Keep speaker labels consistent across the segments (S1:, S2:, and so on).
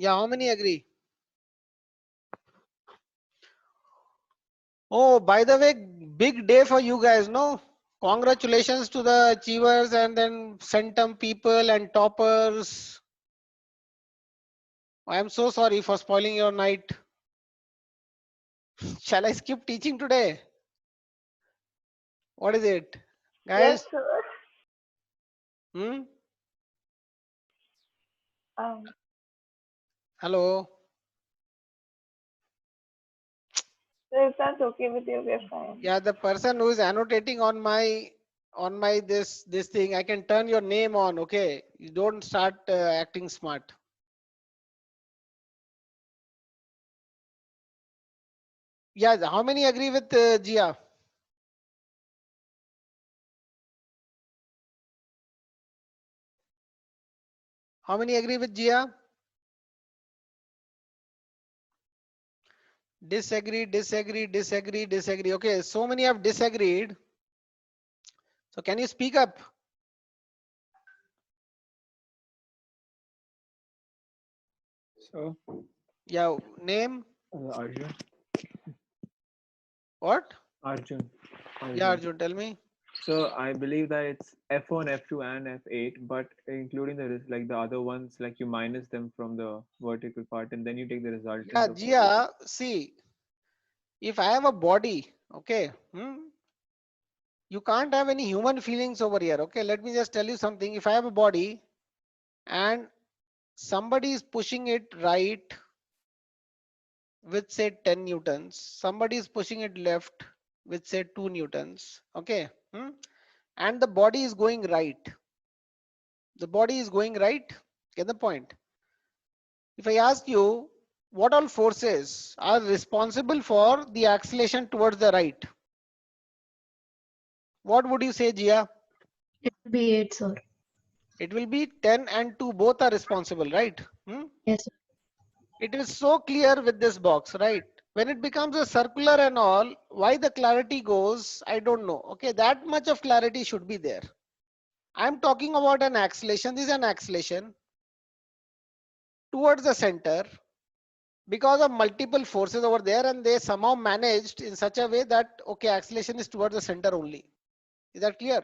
S1: Yeah, how many agree? Oh, by the way, big day for you guys, no? Congratulations to the achievers and then centum people and toppers. I am so sorry for spoiling your night. Shall I skip teaching today? What is it?
S2: Yes,
S1: Guys?
S2: sir.
S1: Hmm?
S2: Um,
S1: Hello?
S2: so if that's okay with you, we're fine.
S1: Yeah, the person who is annotating on my this thing, I can turn your name on, okay? You don't start acting smart. Yeah, how many agree with Jia? How many agree with Jia? Disagree, disagree, disagree, disagree. Okay, so many have disagreed. So can you speak up?
S3: So,
S1: Yeah, name?
S3: Arjun,
S1: What?
S3: Arjun,
S1: Yeah,
S3: Arjun.
S1: Arjun, tell me.
S3: So I believe that it's F1, F2, and F8, but including like the other ones, like you minus them from the vertical part, and then you take the
S1: Yeah,
S3: resultant of all those.
S1: Jia, see, if I have a body, okay, you can't have any human feelings over here. Okay, let me just tell you something. If I have a body and somebody is pushing it right with say 10 newtons, somebody is pushing it left with say 2 newtons, okay, and the body is going right. The body is going right. Get the point? If I ask you what all forces are responsible for the acceleration towards the right, what would you say, Jia?
S4: It will be 8, sir.
S1: It will be 10 and 2 both are responsible, right?
S4: Yes, sir.
S1: It is so clear with this box, right? When it becomes a circular and all, why the clarity goes, I don't know. Okay, that much of clarity should be there. I'm talking about an acceleration. This is an acceleration towards the center because of multiple forces over there, and they somehow managed in such a way that, okay, acceleration is towards the center only. Is that clear?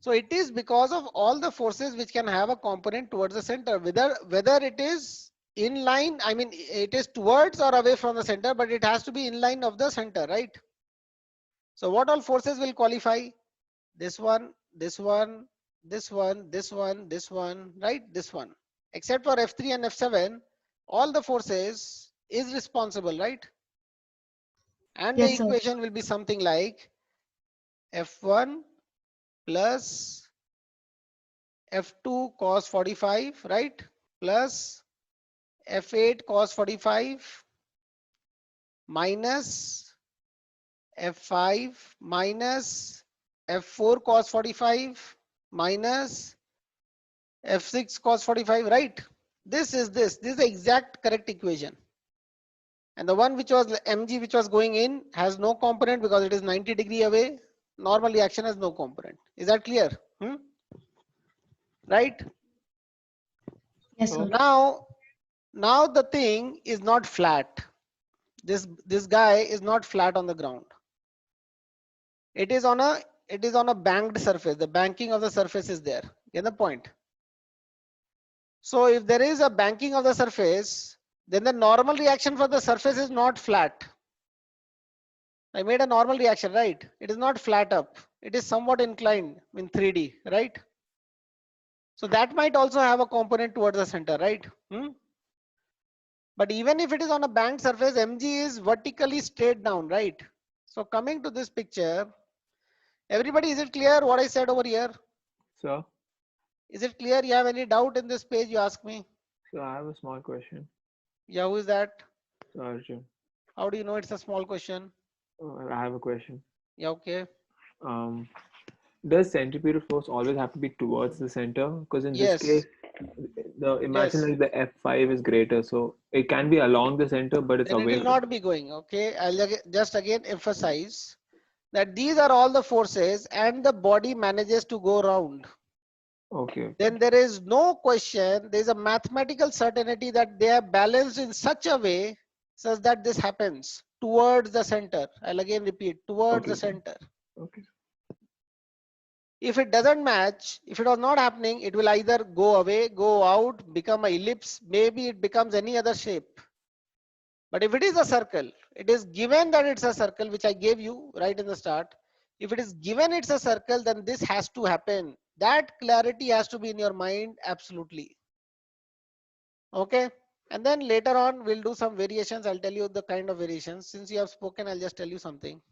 S1: So it is because of all the forces which can have a component towards the center, whether it is in line, I mean it is towards or away from the center, but it has to be in line of the center, right? So what all forces will qualify? This one, this one, this one, this one, this one, right? This one. Except for F3 and F7, all the forces is responsible, right? And the
S4: Yes, sir.
S1: equation will be something like F1 plus F2 cos 45, right? Plus F8 cos 45 minus F5 minus F4 cos 45 minus F6 cos 45, right? This is the exact correct equation. And the one which was mg which was going in has no component because it is 90° away. Normal reaction has no component. Is that clear? Right?
S4: Yes,
S3: So,
S4: sir.
S1: Now the thing is not flat. This guy is not flat on the ground. It is on a banked surface. The banking of the surface is there. Get the point? So if there is a banking of the surface, then the normal reaction for the surface is not flat. I made a normal reaction, right? It is not flat up. It is somewhat inclined in 3D, right? So that might also have a component towards the center, right? But even if it is on a banked surface, mg is vertically straight down, right? So coming to this picture, everybody, is it clear what I said over here?
S3: so,
S1: Is it clear? You have any doubt in this page? You ask me.
S3: so I have a small question.
S1: Yeah, who is that?
S3: So, Arjun,
S1: How do you know it's a small question?
S3: I have a question.
S1: Yeah, okay.
S3: Um, does centripetal force always have to be towards the center? Because in this
S1: Yes,
S3: case, the imagine
S1: yes.
S3: like the F5 is greater, so it can be along the center, but it's
S1: Then it
S3: away
S1: will
S3: from.
S1: not be going. Okay, just again emphasize that these are all the forces and the body manages to go around.
S3: Okay.
S1: then there is no question, there is a mathematical certainty that they are balanced in such a way such that this happens towards the center. I'll again repeat, towards
S3: Okay,
S1: the
S3: sir.
S1: center.
S3: Okay.
S1: If it doesn't match, if it was not happening, it will either go away, go out, become an ellipse, maybe it becomes any other shape. But if it is a circle, it is given that it's a circle, which I gave you right in the start. If it is given it's a circle, then this has to happen. That clarity has to be in your mind, absolutely. Okay. And then later on, we'll do some variations. I'll tell you the kind of variations. Since you have spoken, I'll just tell you something.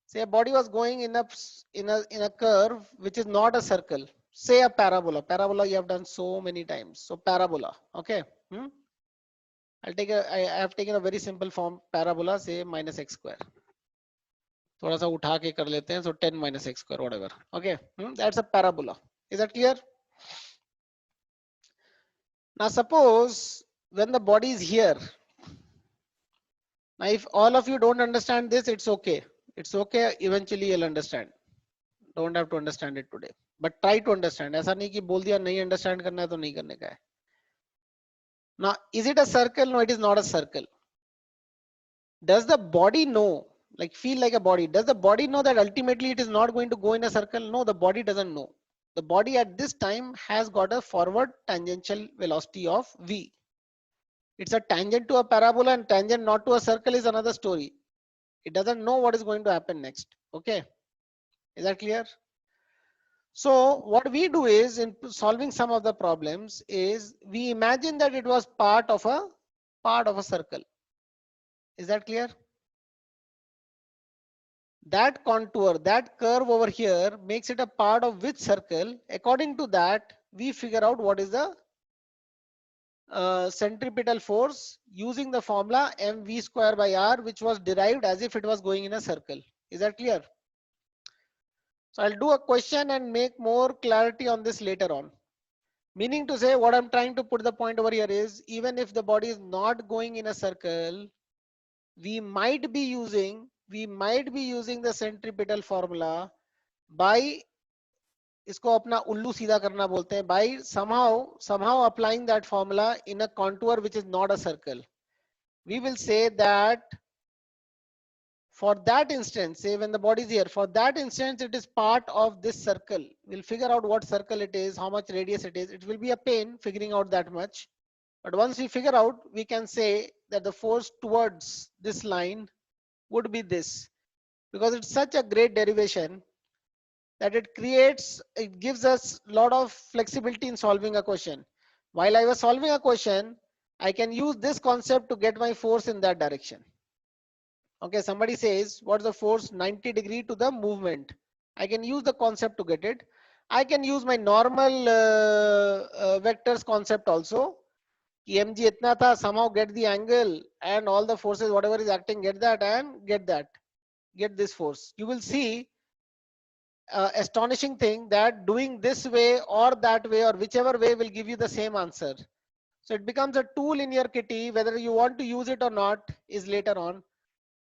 S1: Say a body was going in a curve which is not a circle. Say a parabola. Parabola you have done so many times. So parabola. Okay. I have taken a very simple form parabola. Say minus x square. थोड़ा सा उठा के कर लेते हैं. So 10 minus x square, whatever. Okay. That's a parabola. Is that clear? Now suppose when the body is here. Now if all of you don't understand this, it's okay. It's okay. Eventually you'll understand. Don't have to understand it today. But try to understand. ऐसा नहीं कि बोल दिया नहीं understand करना है तो नहीं करने का है. Now, is it a circle? No, it is not a circle. Does the body know, like feel like a body? Does the body know that ultimately it is not going to go in a circle? No, the body doesn't know. The body at this time has got a forward tangential velocity of v. It's a tangent to a parabola, and tangent not to a circle is another story. It doesn't know what is going to happen next. Okay. Is that clear? So what we do is, in solving some of the problems, is we imagine that it was part of a circle. Is that clear? That contour, that curve over here makes it a part of which circle? According to that, we figure out what is the centripetal force using the formula mv square by r, which was derived as if it was going in a circle. Is that clear? So I'll do a question and make more clarity on this later on. Meaning to say, what I'm trying to put the point over here is, even if the body is not going in a circle, we might be using the centripetal formula by, इसको अपना उल्लू सीधा करना बोलते हैं, by somehow applying that formula in a contour which is not a circle. We will say that for that instance, say when the body is here, for that instance it is part of this circle. We'll figure out what circle it is, how much radius it is. It will be a pain figuring out that much. But once we figure out, we can say that the force towards this line would be this, because it's such a great derivation that it gives us a lot of flexibility in solving a question. While I was solving a question, I can use this concept to get my force in that direction. Okay, somebody says, what's the force 90° to the movement? I can use the concept to get it. I can use my normal vectors concept also. mg itna tha, somehow get the angle and all the forces, whatever is acting, get that and get this force. You will see astonishing thing that doing this way or that way or whichever way will give you the same answer. So it becomes a tool in your kitty. Whether you want to use it or not is later on.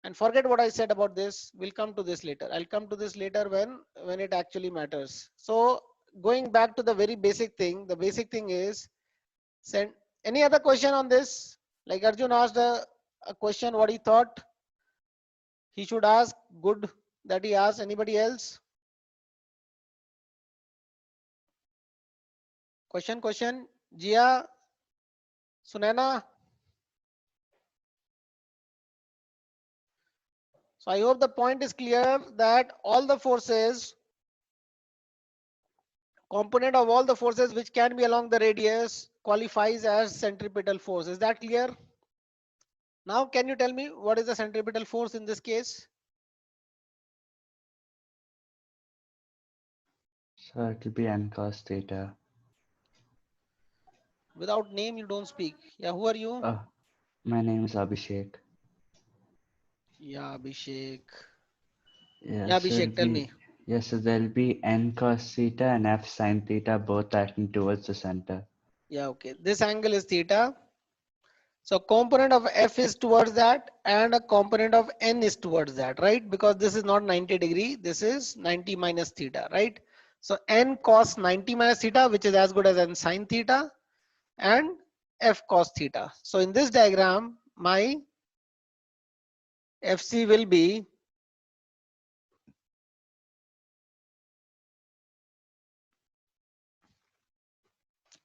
S1: And forget what I said about this. We'll come to this later. I'll come to this later when it actually matters. So going back to the very basic thing, the basic thing is, send any other question on this? Like Arjun asked a question, what he thought he should ask. Good that he asked. Anybody else? Question. Jia, Sunana. So I hope the point is clear that all the forces, component of all the forces which can be along the radius qualifies as centripetal force. Is that clear? Now can you tell me what is the centripetal force in this case?
S5: So it will be n cos theta.
S1: Without name you don't speak. Yeah, who are you?
S5: My name is Abhishek.
S1: Yeah, Abhishek.
S5: Yeah,
S1: Yeah,
S5: so it'll
S1: Abhishek, tell
S5: be
S1: me.
S5: yes, so there'll be n cos theta and f sin theta both acting towards the center.
S1: Yeah, okay. This angle is theta. So component of F is towards that and a component of N is towards that, right? Because this is not 90°, this is 90 minus theta, right? So n cos 90 minus theta, which is as good as n sin theta, and f cos theta. So in this diagram, my FC will be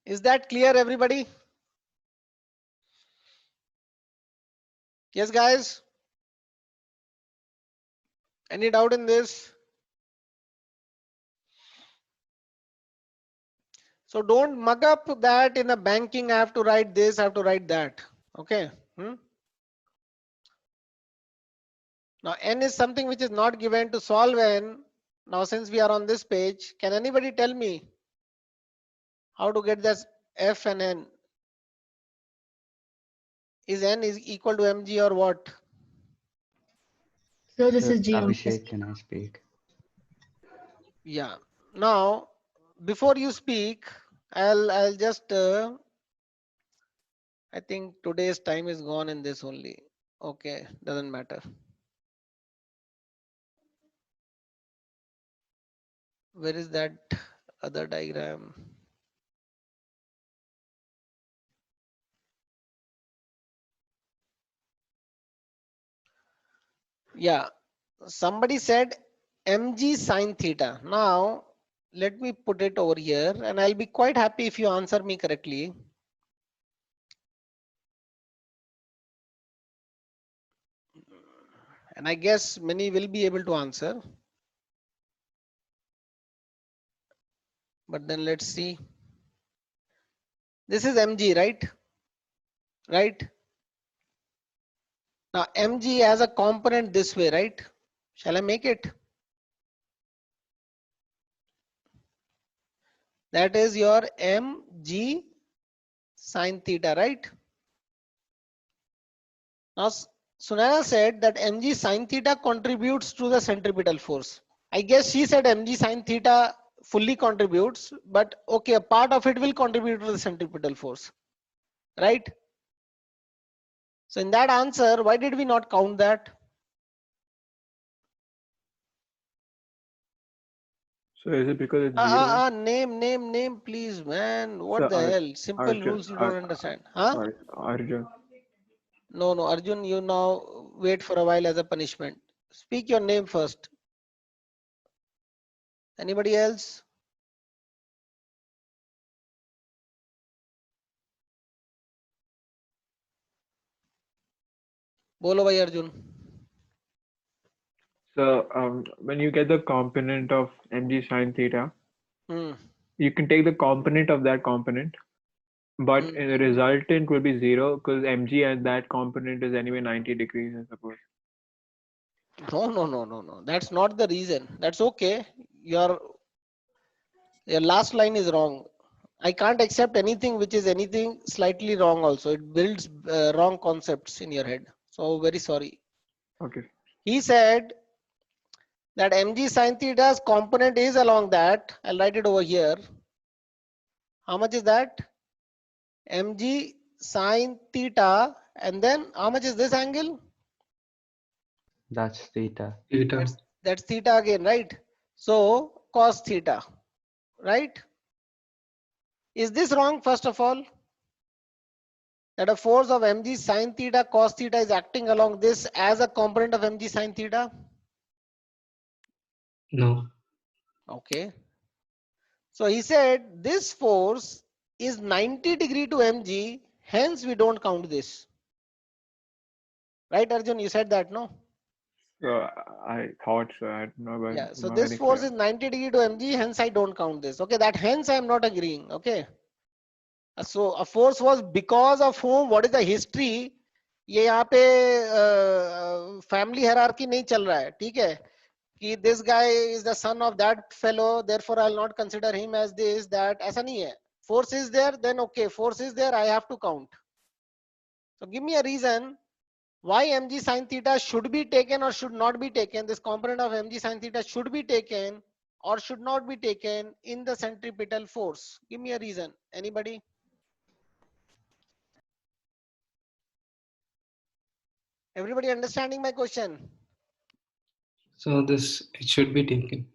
S1: is that clear, everybody? Yes, guys? Any doubt in this? So don't mug up that in a banking I have to write this, I have to write that. Okay. Now n is something which is not given. To solve n. Now since we are on this page, can anybody tell me how to get this f and n? Is n is equal to mg or what?
S4: So this
S5: Sir,
S4: is geometry.
S5: Abhishek, can I speak?
S1: Yeah. Now before you speak, I'll just I think today's time is gone in this only. Okay, doesn't matter. Where is that other diagram? Yeah, somebody said mg sine theta. Now let me put it over here and I'll be quite happy if you answer me correctly. And I guess many will be able to answer. But then let's see. This is mg, right? Right? Now mg as a component this way, right? Shall I make it? That is your mg sine theta, right? Now Sunana said that mg sine theta contributes to the centripetal force. I guess she said mg sine theta fully contributes, but okay, a part of it will contribute to the centripetal force, right? So in that answer, why did we not count that?
S3: So is it because it's zero?
S1: Name, please, man.
S3: So
S1: What the hell? Simple
S3: Arjun,
S1: rules you don't understand, huh?
S3: sorry, Arjun.
S1: No, Arjun, you now wait for a while as a punishment. Speak your name first. Anybody else? Bolo bhai Arjun.
S3: So when you get the component of mg sine theta,
S1: Hmm.
S3: you can take the component of that component, but the resultant will be zero because mg and that component is anyway 90 degrees, I suppose.
S1: No. That's not the reason. That's okay. Your last line is wrong. I can't accept anything which is anything slightly wrong also. It builds wrong concepts in your head. So very sorry.
S3: Okay.
S1: He said that mg sin theta's component is along that. I'll write it over here. How much is that? Mg sin theta. And then how much is this angle?
S5: That's theta.
S6: Theta.
S1: That's theta again, right? So cos theta, right? Is this wrong first of all? That a force of mg sin theta cos theta is acting along this as a component of mg sin theta?
S6: No.
S1: Okay. So he said this force is 90 degree to mg, hence we don't count this. Right, Arjun? You said that, no?
S3: So I thought so. I'm
S1: Yeah. So
S3: not
S1: this
S3: very
S1: force
S3: clear.
S1: is 90 degree to mg, hence I don't count this. Okay, that hence I am not agreeing. Okay. So a force was because of whom, what is the history? ये यहाँ पे family hierarchy नहीं चल रहा है, ठीक है कि this guy is the son of that fellow, therefore I'll not consider him as this, that. ऐसा नहीं है. Force is there, then okay, force is there, I have to count. So give me a reason why mg sin theta should be taken or should not be taken. This component of mg sin theta should be taken or should not be taken in the centripetal force. Give me a reason. Anybody? Everybody understanding my question?
S6: So this it should be taken.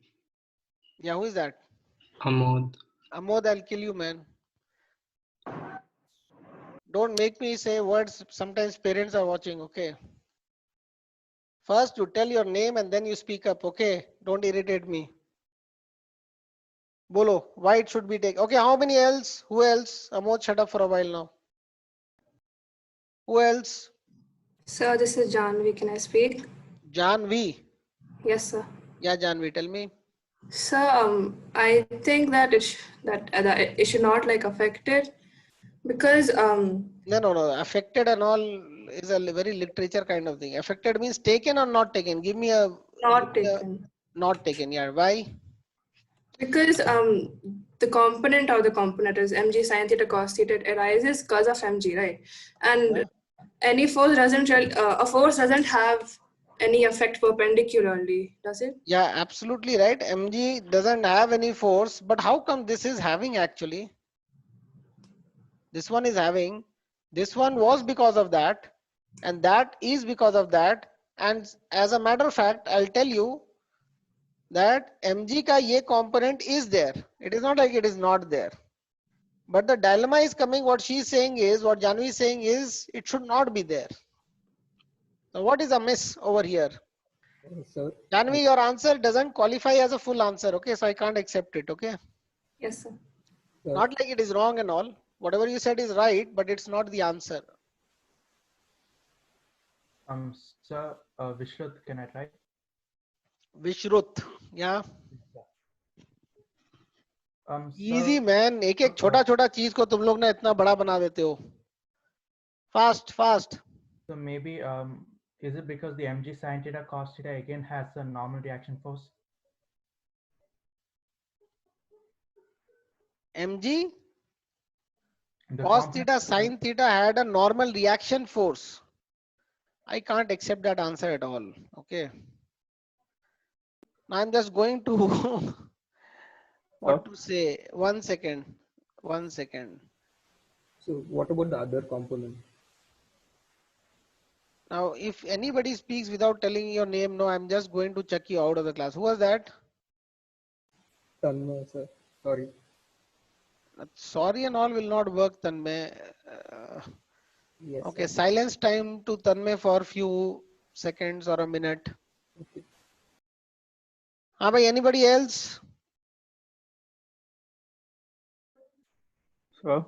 S1: Yeah, who is that?
S6: Amod.
S1: Amod, I'll kill you, man. Don't make me say words. Sometimes parents are watching, okay? First, you tell your name and then you speak up, okay? Don't irritate me. Bolo, why it should be taken? Okay, how many else? Who else? Amod, shut up for a while now. Who else?
S7: Sir, this is Janvi. Can I speak?
S1: Janvi.
S7: Yes, sir.
S1: Yeah, Janvi, tell me.
S7: Sir, I think that that it should not like affect it because
S1: No. Affected and all is a very literature kind of thing. Affected means taken or not taken. Give me a
S7: not taken
S1: not taken. Yeah, why?
S7: because the component of the component is mg sin theta cos theta. It arises because of mg, right? And any force doesn't a force doesn't have any effect perpendicularly, does it?
S1: Yeah, absolutely right. Mg doesn't have any force, but how come this is having actually? This one is having. This one was because of that, and that is because of that. And as a matter of fact, I'll tell you that mg ka ye component is there. It is not like it is not there. But the dilemma is coming. What she's saying is, what Janvi is saying is, it should not be there. So what is amiss over here?
S8: Sir,
S1: Janvi, your answer doesn't qualify as a full answer. Okay, so I can't accept it. Okay,
S7: Yes, sir.
S8: sir,
S1: not like it is wrong and all. Whatever you said is right, but it's not the answer.
S9: Sir, Vishruth, can I try?
S1: Vishrut, yeah. Easy
S9: Sir,
S1: man. एक एक छोटा छोटा चीज को तुम लोग ना इतना बड़ा बना देते हो. Fast, fast.
S9: so maybe is it because the mg sin theta cos theta again has a normal reaction force?
S1: Mg
S9: The
S1: cos
S9: component
S1: theta sin theta had a normal reaction force. I can't accept that answer at all. Okay. Now I'm just going to what to say. 1 second. 1 second.
S8: so what about the other component?
S1: Now, if anybody speaks without telling your name, no, I'm just going to chuck you out of the class. Who was that?
S8: Tanmay, sir. Sorry.
S1: Sorry and all will not work, Tanmay.
S8: Yes,
S1: Okay,
S8: sir.
S1: silence time to Tanmay for few seconds or a minute.
S8: Okay.
S1: Ah, bhai, anybody else?
S3: Sir,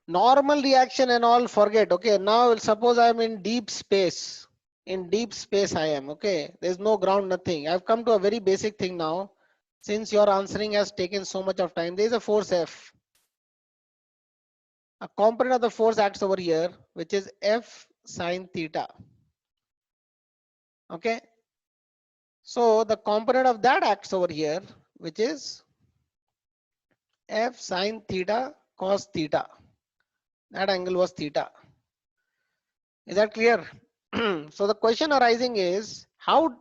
S1: Normal reaction and all forget. Okay, now suppose I'm in deep space. In deep space I am. Okay, there's no ground, nothing. I've come to a very basic thing now. Since your answering has taken so much of time, there is a force F. A component of the force acts over here, which is F sine theta. Okay. So the component of that acts over here, which is F sine theta cos theta. That angle was theta. Is that clear? So the question arising is, how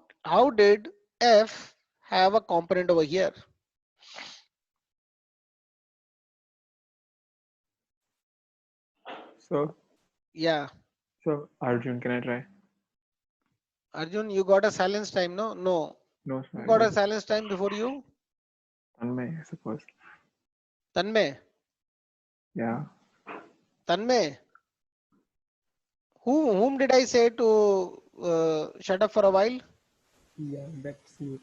S1: did F have a component over here?
S3: sir,
S1: Yeah.
S3: sir, Arjun, can I try?
S1: Arjun, you got a silence time, no? No.
S3: No,
S1: Who
S3: sir. I
S1: got a
S3: don't.
S1: silence time before you?
S3: Tanmay, I suppose.
S1: Tanmay.
S3: Yeah.
S1: Tanmay. Whom did I say to shut up for a while?
S8: Yeah, that's me.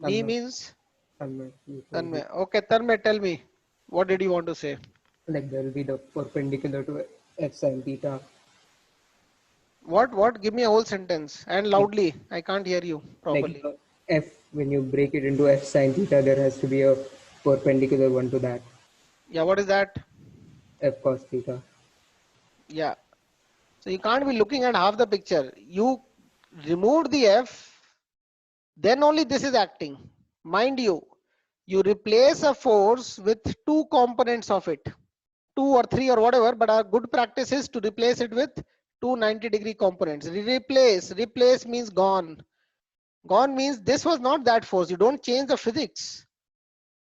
S1: Me
S8: Tanmay.
S1: means
S8: Tanmay. You told me.
S1: Tanmay. Okay, Tanmay, tell me. What did you want to say?
S8: Like there will be the perpendicular to f sin theta.
S1: What? Give me a whole sentence and loudly. I can't hear you
S8: Like
S1: properly.
S8: f, when you break it into f sin theta, there has to be a perpendicular one to that.
S1: Yeah, what is that?
S8: F cos theta.
S1: Yeah. So you can't be looking at half the picture. You removed the F, then only this is acting. Mind you, you replace a force with two components of it, two or three or whatever, but our good practice is to replace it with two 90-degree components. Replace means gone. Gone means this was not that force. You don't change the physics.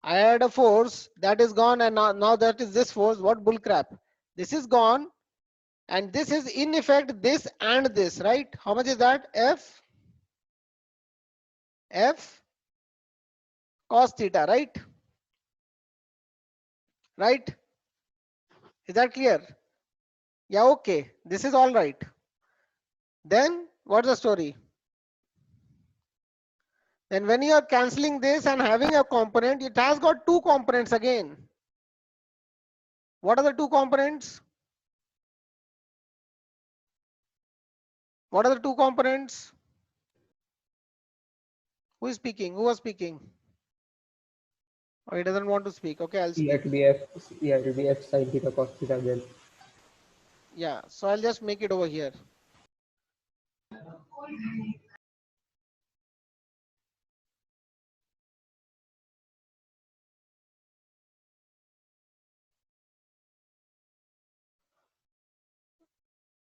S1: I had a force that is gone and now that is this force. What bull crap? This is gone and this is in effect this and this, right? How much is that? F cos theta, right? Right? Is that clear? Yeah, okay. This is all right. Then what's the story? Then when you are cancelling this and having a component, it has got two components again. What are the two components? What are the two components? Who is speaking? Who was speaking? Oh, he doesn't want to speak. Okay, I'll
S8: Yeah,
S1: speak.
S8: it will be F. Yeah, it will be F sin theta cos theta then.
S1: Yeah, so I'll just make it over here.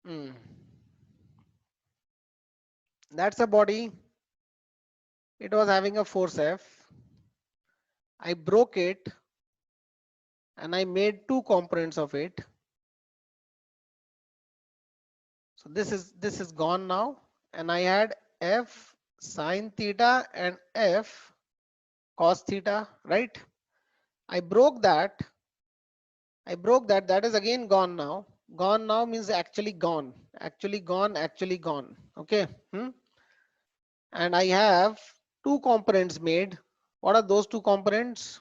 S1: Hmm. That's a body. It was having a force F. I broke it and I made two components of it. So this is gone now, and I had F sine theta and F cos theta, right? I broke that. That is again gone now. Gone now means actually gone. Actually gone. Actually gone. Okay. And I have two components made. What are those two components?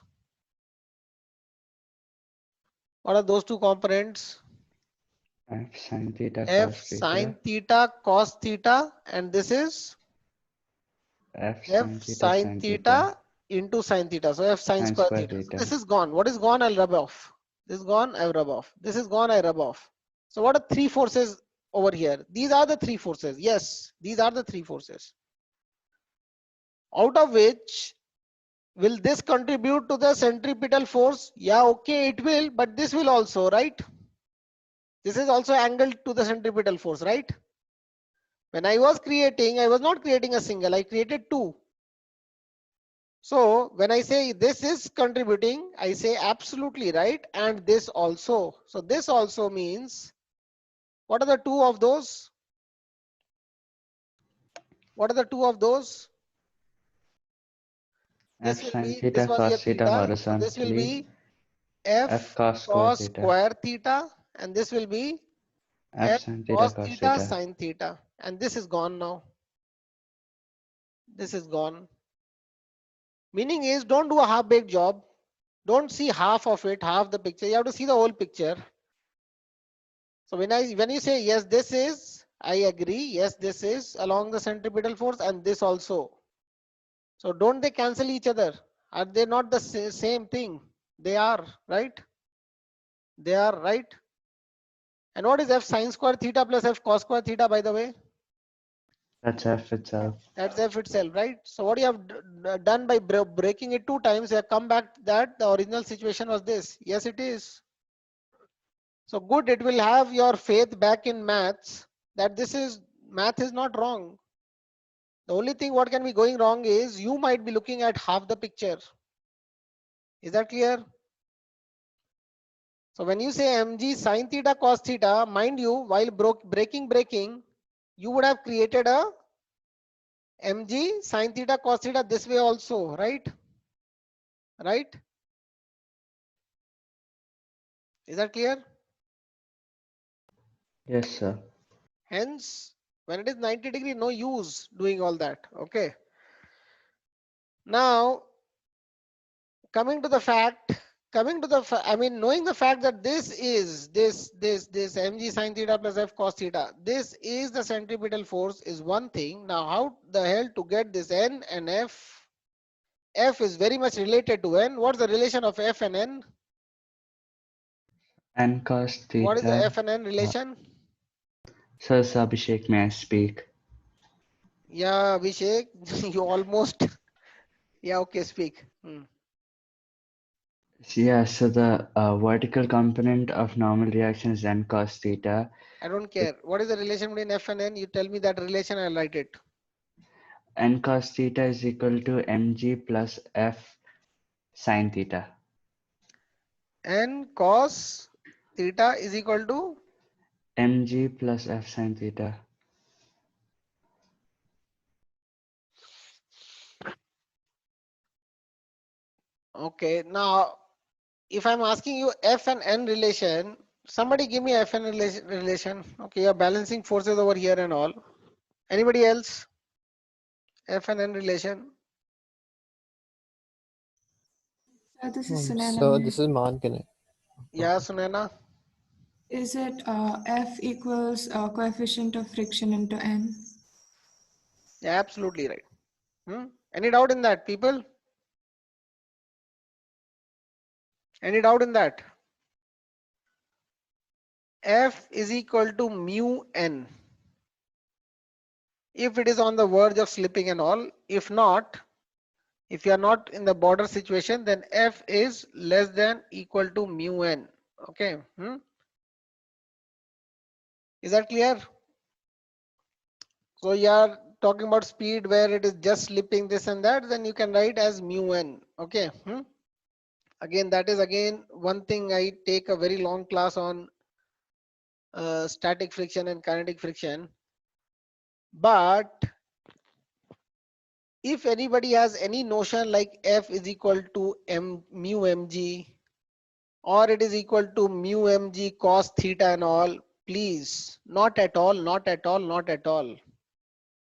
S1: What are those two components?
S5: F sin theta
S1: F
S5: cos
S1: sine
S5: theta.
S1: theta cos theta, and this is
S5: F
S1: F
S5: sin theta
S1: sine
S5: sin theta.
S1: theta into sine theta. So F sine
S5: Sin
S1: square
S5: square
S1: theta. So
S5: theta.
S1: this is gone. What is gone? I'll rub off. This is gone. I rub off. This is gone. I rub off. So what are three forces over here? These are the three forces. Yes, these are the three forces. Out of which will this contribute to the centripetal force? Yeah, okay, it will, but this will also, right? This is also angled to the centripetal force, right? When I was creating, I was not creating a single, I created two. So when I say this is contributing, I say absolutely right, and this also. So this also means, what are the two of those? What are the two of those? This
S5: F
S1: will
S5: sin
S1: be, this
S5: theta
S1: was your
S5: cos theta
S1: theta. So this will
S5: horizontally.
S1: be
S5: F
S1: F
S5: cos square
S1: cos
S5: theta.
S1: square theta, and this will be
S5: F
S1: F
S5: sin theta
S1: cos
S5: cos
S1: theta
S5: theta.
S1: sine theta. And this is gone now. This is gone. Meaning is, don't do a half-baked job. Don't see half of it, half the picture. You have to see the whole picture. So when you say yes, this is, I agree. Yes, this is along the centripetal force, and this also. So don't they cancel each other? Are they not the same thing? They are, right? They are, right? And what is F sine square theta plus F cos square theta, by the way?
S5: That's F itself.
S1: That's F itself, right? So what you have done by breaking it two times, you have come back that the original situation was this. Yes, it is. So good, it will have your faith back in maths that math is not wrong. The only thing what can be going wrong is you might be looking at half the picture. Is that clear? So when you say mg sine theta cos theta, mind you, while breaking, you would have created a mg sine theta cos theta this way also, right? Right? Is that clear?
S5: Yes, sir.
S1: Hence, when it is 90 degree, no use doing all that. Okay. Now, coming to the fact, knowing the fact that this is this mg sine theta plus f cos theta, this is the centripetal force is one thing. Now, how the hell to get this n and f? F is very much related to n. What's the relation of f and n?
S5: N cos
S1: What is the
S5: theta.
S1: f and n relation?
S5: Sir Abhishek, may I speak?
S1: Yeah, Abhishek, you almost. Yeah, okay, speak.
S5: Yeah, so the vertical component of normal reaction is N cos theta.
S1: I don't care. What is the relation between f and n? You tell me that relation, I'll write it.
S5: N cos theta is equal to mg plus f sin theta.
S1: N cos theta is equal to
S5: mg plus f sin theta.
S1: Okay, now if I'm asking you F and N relation, somebody give me F and relation. Okay, you're balancing forces over here and all. Anybody else? F and N relation.
S7: This is
S6: So this is Mankane.
S1: Yeah, Sunana.
S7: Is it F equals coefficient of friction into N?
S1: Yeah, absolutely right. Any doubt in that, people? Any doubt in that? F is equal to mu N. If it is on the verge of slipping and all, if not, if you are not in the border situation, then F is less than equal to mu N. Okay. Is that clear? So you are talking about speed where it is just slipping this and that, then you can write as mu N. Okay. Again, that is again one thing I take a very long class on static friction and kinetic friction. But if anybody has any notion like F is equal to mu mg, or it is equal to mu mg cos theta and all, please, not at all, not at all, not at all.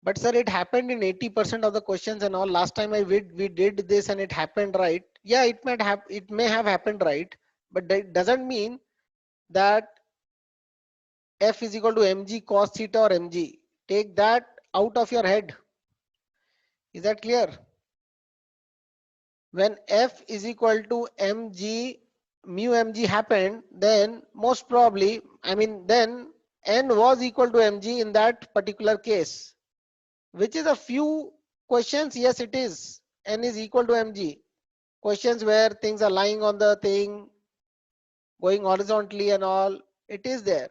S1: But sir, it happened in 80% of the questions and all. Last time we did this and it happened right. Yeah, it may have happened right, but that doesn't mean that F is equal to mg cos theta or mg. Take that out of your head. Is that clear? When F is equal to mg, mu mg happened, then most probably, then N was equal to mg in that particular case, which is a few questions. Yes, it is. N is equal to mg. Questions where things are lying on the thing, going horizontally and all, it is there.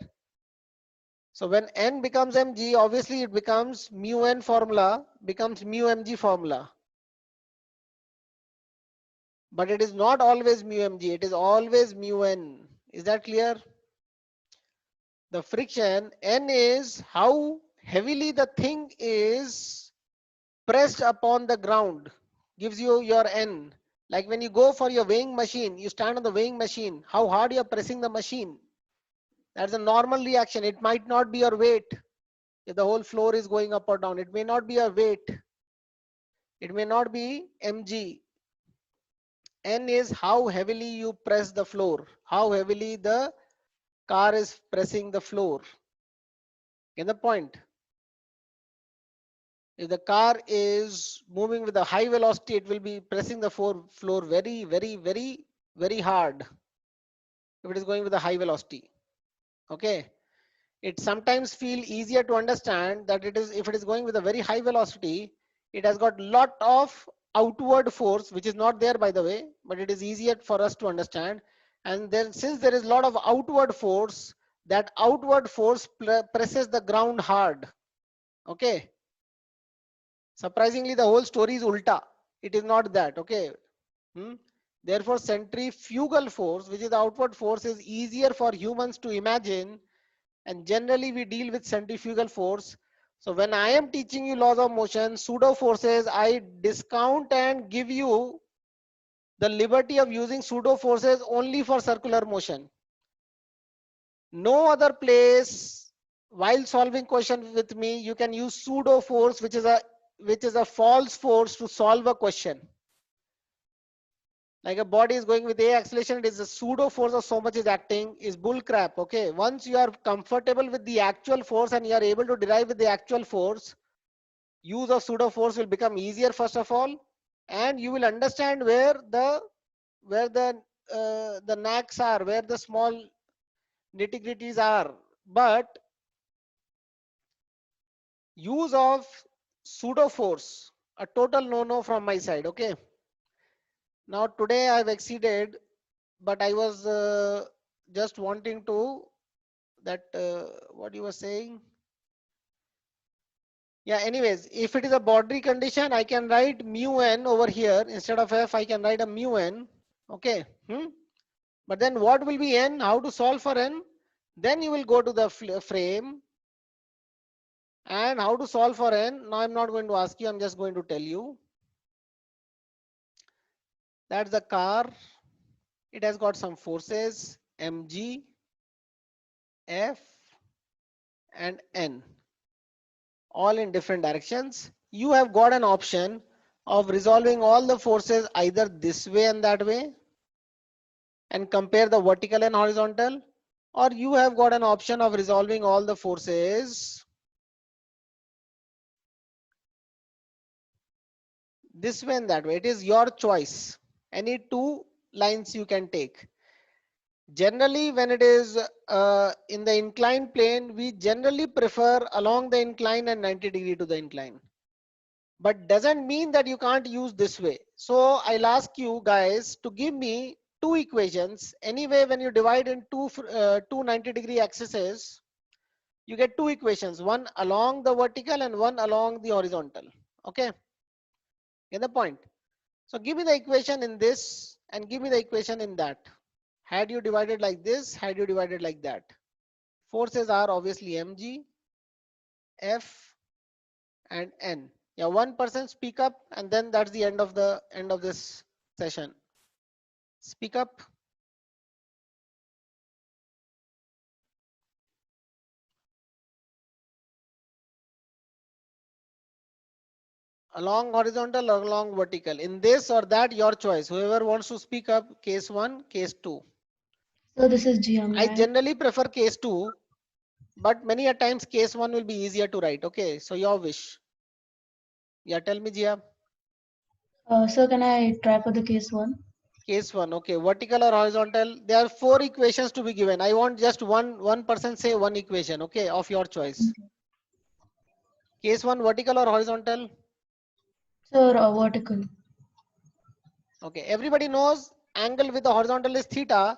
S1: So when N becomes mg, obviously it becomes mu N formula, becomes mu mg formula. But it is not always mu mg, it is always mu N. Is that clear? The friction, N is how heavily the thing is pressed upon the ground, gives you your N. Like when you go for your weighing machine, you stand on the weighing machine, how hard you are pressing the machine. That's a normal reaction. It might not be your weight. If the whole floor is going up or down, it may not be your weight. It may not be mg. N is how heavily you press the floor, how heavily the car is pressing the floor. Get the point? If the car is moving with a high velocity, it will be pressing the floor very, very, very, very hard. If it is going with a high velocity, okay. It sometimes feel easier to understand that it is, if it is going with a very high velocity, it has got lot of outward force, which is not there by the way, but it is easier for us to understand. And then since there is a lot of outward force, that outward force presses the ground hard. Okay. Surprisingly, the whole story is ulta. It is not that. Okay. Therefore, centrifugal force, which is the outward force, is easier for humans to imagine, and generally we deal with centrifugal force. So when I am teaching you laws of motion, pseudo forces, I discount and give you the liberty of using pseudo forces only for circular motion. No other place while solving question with me you can use pseudo force, which is a false force to solve a question. Like a body is going with a acceleration, it is a pseudo force of so much is acting, is bull crap. Okay, once you are comfortable with the actual force and you are able to derive with the actual force, use of pseudo force will become easier first of all, and you will understand where the knacks are, where the small nitty-gritties are. But use of pseudo force, a total no from my side. Okay, now today I've exceeded, but I was just wanting to that what you were saying. Yeah, anyways, if it is a boundary condition, I can write mu n over here instead of f. I can write a mu n. Okay. But then what will be n? How to solve for n? Then you will go to the frame and how to solve for n. Now I'm not going to ask you, I'm just going to tell you. That's the car. It has got some forces mg, f, and n, all in different directions. You have got an option of resolving all the forces either this way and that way and compare the vertical and horizontal, or you have got an option of resolving all the forces this way and that way. It is your choice. Any two lines you can take. Generally, when it is in the inclined plane, we generally prefer along the incline and 90° to the incline. But doesn't mean that you can't use this way. So I'll ask you guys to give me two equations. Anyway, when you divide in two 90° axes, you get two equations, one along the vertical and one along the horizontal. Okay, get the point? So give me the equation in this and give me the equation in that. Had you divided like this, had you divided like that. Forces are obviously mg, f, and n. Yeah, one person speak up, and then that's the end of this session. Speak up. Along horizontal or along vertical, in this or that, your choice. Whoever wants to speak up, case 1, case 2.
S4: So this is Gia.
S1: I
S4: May I?
S1: generally prefer case 2, but many a times case 1 will be easier to write. Okay, so your wish. Yeah, tell me, Jia.
S4: So can I try for the case one?
S1: Case 1, okay, vertical or horizontal. There are 4 equations to be given. I want just one person say one equation, okay, of your choice. Case 1, vertical or horizontal?
S4: So vertical.
S1: Okay, everybody knows angle with the horizontal is theta.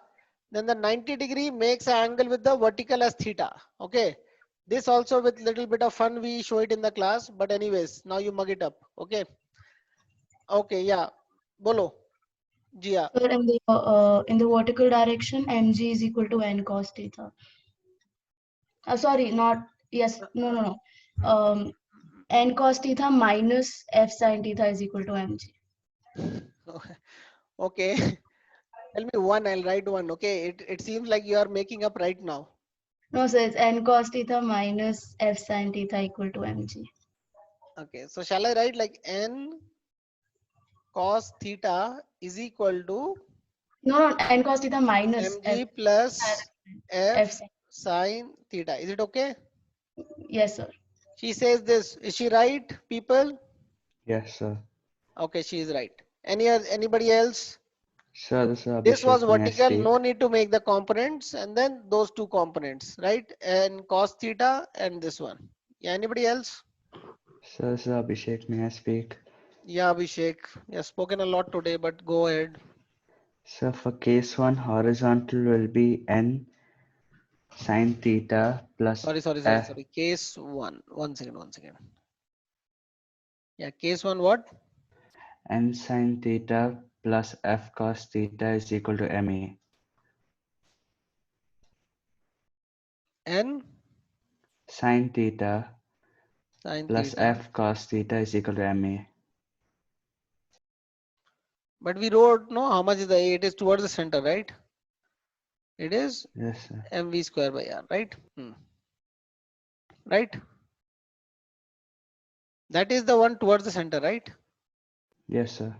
S1: Then the 90° makes an angle with the vertical as theta. Okay, this also with little bit of fun we show it in the class. But anyways, now you mug it up. Okay. Okay, yeah. Bolo, Jia.
S4: So in the vertical direction, mg is equal to n cos theta. Sorry, not yes. No. N cos theta minus f sin theta is equal to mg.
S1: Okay. Tell me one, I'll write one. Okay. It seems like you are making up right now.
S4: No, so it's n cos theta minus f sin theta equal to mg.
S1: Okay. So shall I write like n cos theta is equal to
S4: No, n cos theta minus f.
S1: mg plus
S4: F
S1: f
S4: sin.
S1: sine theta. Is it okay?
S4: Yes, sir.
S1: She says this. Is she right, people?
S5: Yes, sir.
S1: Okay, she is right. Anybody else?
S5: Sir, this is
S1: This was
S5: Abhishek. May I
S1: vertical.
S5: speak?
S1: No need to make the components, and then those two components, right? And cos theta and this one. Yeah. Anybody else?
S5: Sir, this is Abhishek. May I speak?
S1: Yeah, Abhishek. You have spoken a lot today, but go ahead.
S5: So for case 1, horizontal will be n sine theta plus f
S1: Sorry. Case 1. One second. Yeah, case 1 what?
S5: n sine theta plus f cos theta is equal to ma.
S1: N
S5: Sine theta
S1: sine
S5: plus
S1: theta.
S5: f cos theta is equal to ma.
S1: But we wrote, no, how much is the A? It is towards the center, right? It is
S5: Yes, sir.
S1: mv square by r, right? Right? That is the one towards the center, right?
S5: Yes, sir.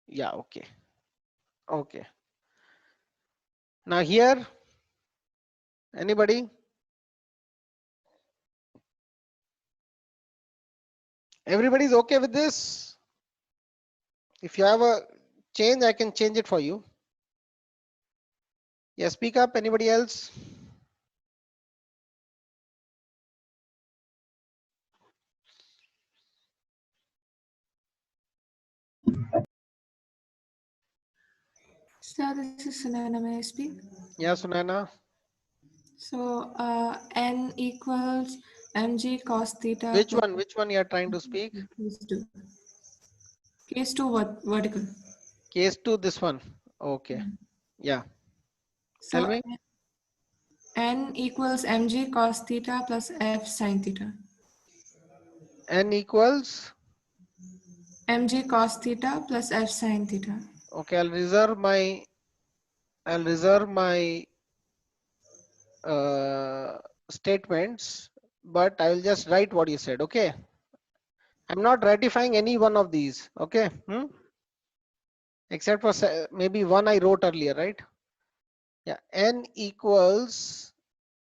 S1: Yeah, okay. Okay. Now here, anybody? Everybody's okay with this? If you have a change, I can change it for you. Yeah, speak up. Anybody else?
S7: So this is Sunana, may I speak?
S1: Yeah, Sunana.
S7: So n equals mg cos theta
S1: Which
S7: plus
S1: one? Which one you are trying to speak?
S7: case 2. Case 2 vertical.
S1: Case 2, this one. Okay. Yeah. Tell
S7: So
S1: me.
S7: n equals mg cos theta plus f sin theta.
S1: N equals
S7: mg cos theta plus f sin theta.
S1: Okay, I'll reserve my statements, but I will just write what you said. Okay, I'm not ratifying any one of these. Okay, except for maybe one I wrote earlier, right? Yeah, n equals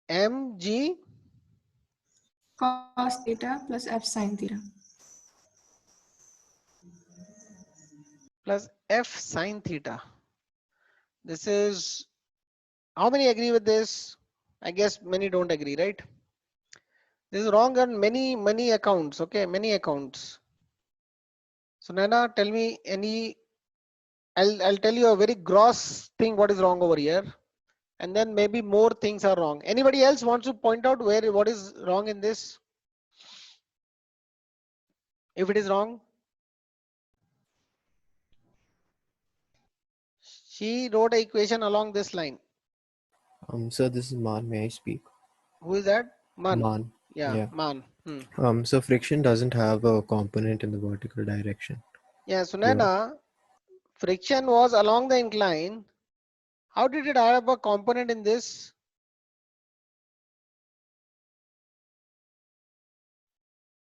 S1: mg
S7: Cos theta plus f sin theta.
S1: plus f sin theta. This is, how many agree with this? I guess many don't agree, right? This is wrong on many accounts. Okay, many accounts. So Nana, tell me any. I'll tell you a very gross thing what is wrong over here, and then maybe more things are wrong. Anybody else wants to point out what is wrong in this? If it is wrong, she wrote an equation along this line.
S6: So this is Man. May I speak?
S1: Who is that? Man.
S6: Man.
S1: Yeah,
S6: Yeah.
S1: Man.
S6: So friction doesn't have a component in the vertical direction.
S1: Yeah, so
S6: Yeah.
S1: Nana, friction was along the incline. How did it add up a component in this?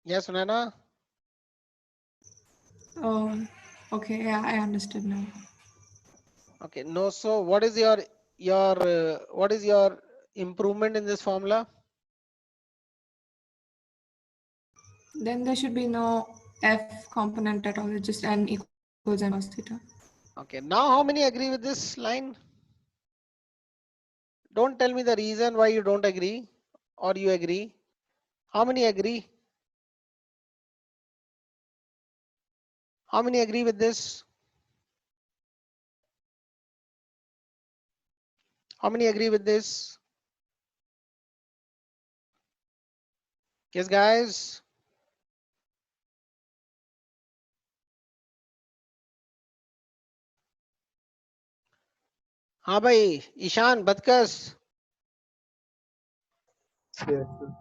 S1: Yes, Nana.
S7: Oh, okay. Yeah, I understood now.
S1: Okay, no. So what is your improvement in this formula?
S7: Then there should be no f component at all. It's just n equals m cos theta.
S1: Okay, now how many agree with this line? Don't tell me the reason why you don't agree or you agree. How many agree? How many agree with this? How many agree with this? Yes, guys. हाँ भाई, Ishan, Batkas,
S3: Yes, sir.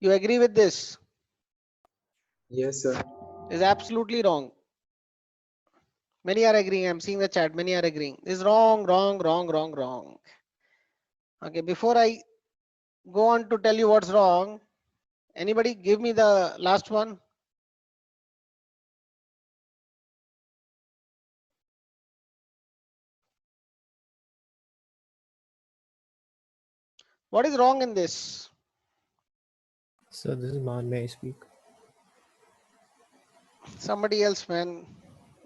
S1: you agree with this?
S3: Yes, sir.
S1: Is absolutely wrong. Many are agreeing. I'm seeing the chat. Many are agreeing. This is wrong, wrong, wrong, wrong, wrong. Okay, before I go on to tell you what's wrong, anybody give me the last one? What is wrong in this?
S6: So this is Man. May I speak?
S1: Somebody else, man.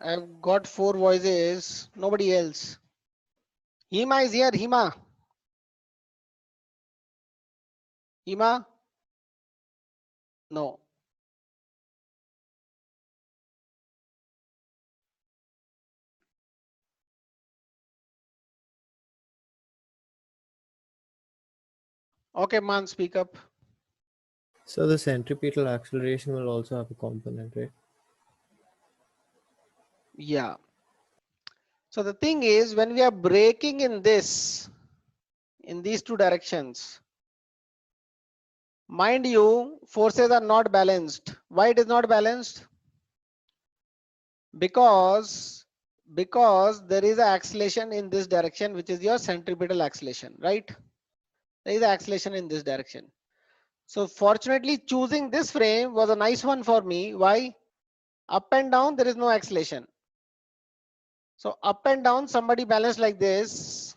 S1: I've got 4 voices. Nobody else. Hima is here. Hima. Hima? No. Okay, man, speak up.
S6: So the centripetal acceleration will also have a component, right?
S1: Yeah. So the thing is, when we are braking in this, in these two directions, mind you, forces are not balanced. Why it is not balanced? Because there is an acceleration in this direction, which is your centripetal acceleration, right? There is an acceleration in this direction. So fortunately, choosing this frame was a nice one for me. Why? Up and down, there is no acceleration. So up and down, somebody balanced like this.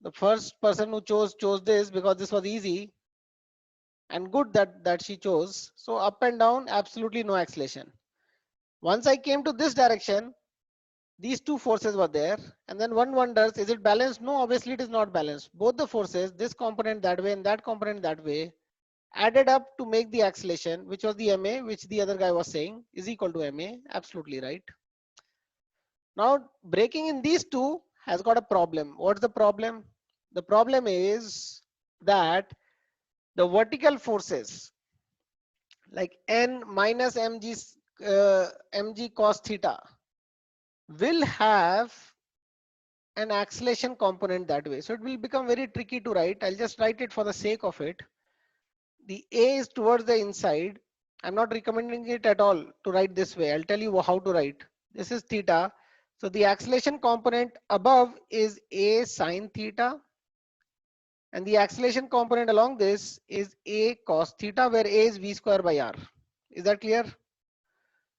S1: The first person who chose this because this was easy and good that she chose. So up and down, absolutely no acceleration. Once I came to this direction, these two forces were there, and then one wonders, is it balanced? No, obviously it is not balanced. Both the forces, this component that way and that component that way, added up to make the acceleration, which was the ma, which the other guy was saying is equal to ma. Absolutely right. Now breaking in these two has got a problem. What's the problem? The problem is that the vertical forces like n minus mg cos theta will have an acceleration component that way. So it will become very tricky to write. I'll just write it for the sake of it. The a is towards the inside I'm not recommending it at all to write this way. I'll tell you how to write. This is theta. So the acceleration component above is a sine theta, and the acceleration component along this is a cos theta, where a is v square by r. Is that clear?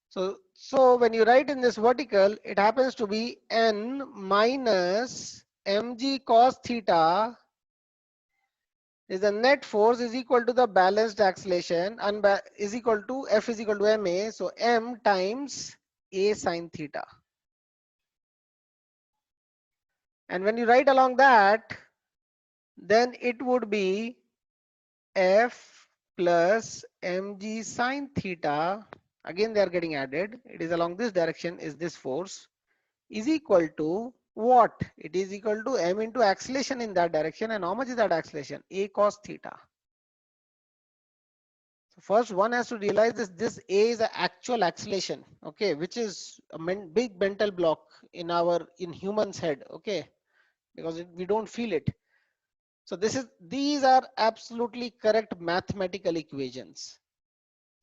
S1: So when you write in this vertical, it happens to be n minus mg cos theta is the net force is equal to the balanced acceleration is equal to F is equal to ma. So m times a sine theta. And when you write along that, then it would be F plus mg sine theta. Again, they are getting added. It is along this direction is this force is equal to what? It is equal to m into acceleration in that direction. And how much is that acceleration? A cos theta. So first one has to realize this A is the actual acceleration, okay, which is a big mental block in humans head, okay, because we don't feel it. So these are absolutely correct mathematical equations.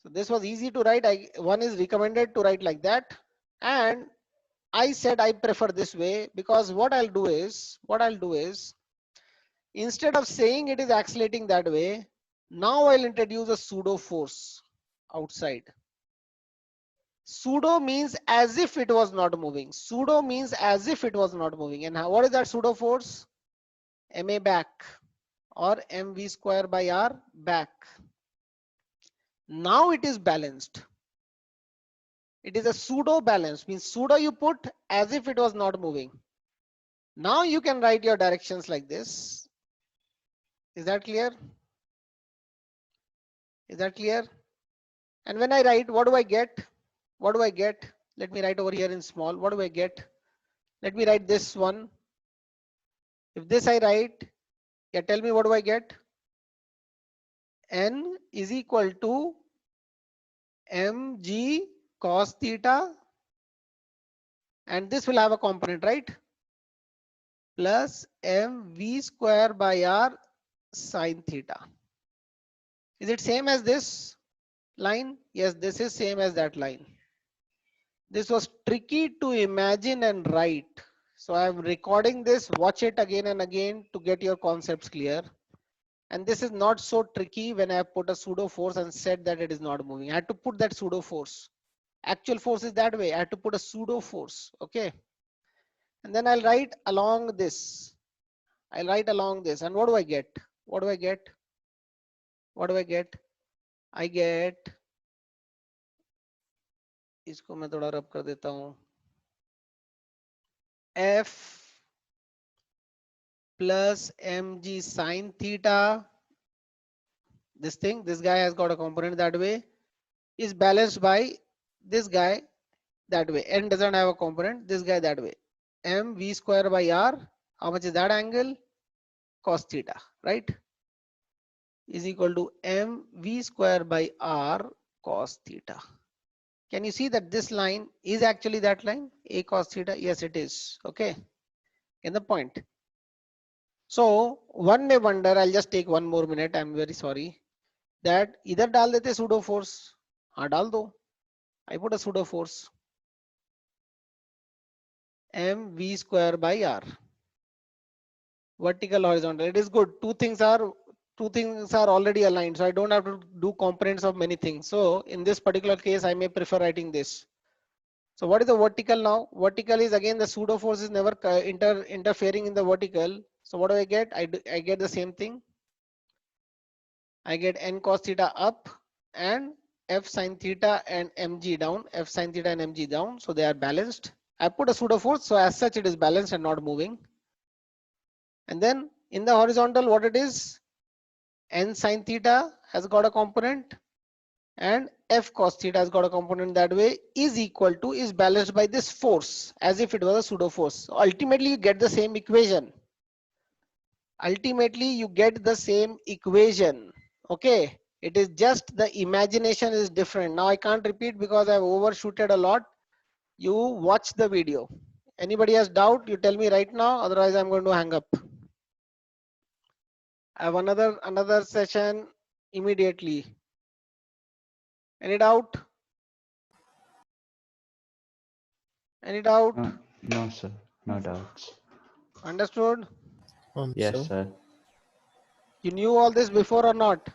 S1: So this was easy to write. One is recommended to write like that, and I said I prefer this way because what I'll do is instead of saying it is accelerating that way, now I'll introduce a pseudo force outside. Pseudo means as if it was not moving. Pseudo means as if it was not moving. And what is that pseudo force? Ma back or mv square by r back. Now it is balanced. It is a pseudo balance, means pseudo you put as if it was not moving. Now you can write your directions like this. Is that clear? Is that clear? And when I write, what do I get? What do I get? Let me write over here in small. What do I get? Let me write this one. If this I write, yeah, tell me what do I get? N is equal to mg cos theta, and this will have a component, right? Plus mv square by r sine theta. Is it same as this line? Yes, this is same as that line. This was tricky to imagine and write. So I'm recording this, watch it again and again to get your concepts clear. And this is not so tricky when I put a pseudo force and said that it is not moving. I had to put that pseudo force. Actual force is that way. I had to put a pseudo force. Okay. And then I'll write along this. I'll write along this. And what do I get? What do I get? What do I get? I get. इसको मैं थोड़ा रब कर देता हूँ. F plus mg sine theta. This guy has got a component that way, is balanced by this guy that way. N doesn't have a component, this guy that way. M v square by r, how much is that angle? Cos theta, right? Is equal to m v square by r cos theta. Can you see that this line is actually that line? A cos theta? Yes, it is. Okay. In the point. So one may wonder, I'll just take one more minute. I'm very sorry. That इधर डाल देते pseudo force. हाँ डाल दो. I put a pseudo force. mv square by r. Vertical, horizontal. It is good. Two things are already aligned, so I don't have to do components of many things. So in this particular case, I may prefer writing this. So what is the vertical now? Vertical is again the pseudo force is never interfering in the vertical. So what do I get? I get the same thing. I get n cos theta up and f sin theta and mg down. F sin theta and mg down. So they are balanced. I put a pseudo force, so as such it is balanced and not moving. And then in the horizontal, what it is? N sin theta has got a component and f cos theta has got a component that way is equal to, is balanced by this force as if it was a pseudo force. So ultimately you get the same equation. Ultimately you get the same equation. Okay. It is just the imagination is different. Now I can't repeat because I've overshooted a lot. You watch the video. Anybody has doubt, you tell me right now, otherwise I'm going to hang up. I have another session immediately. Any doubt? Any doubt?
S5: No, sir. No doubts.
S1: Understood?
S6: Yes,
S5: Yes,
S6: sir.
S5: sir.
S1: You knew all this before or not?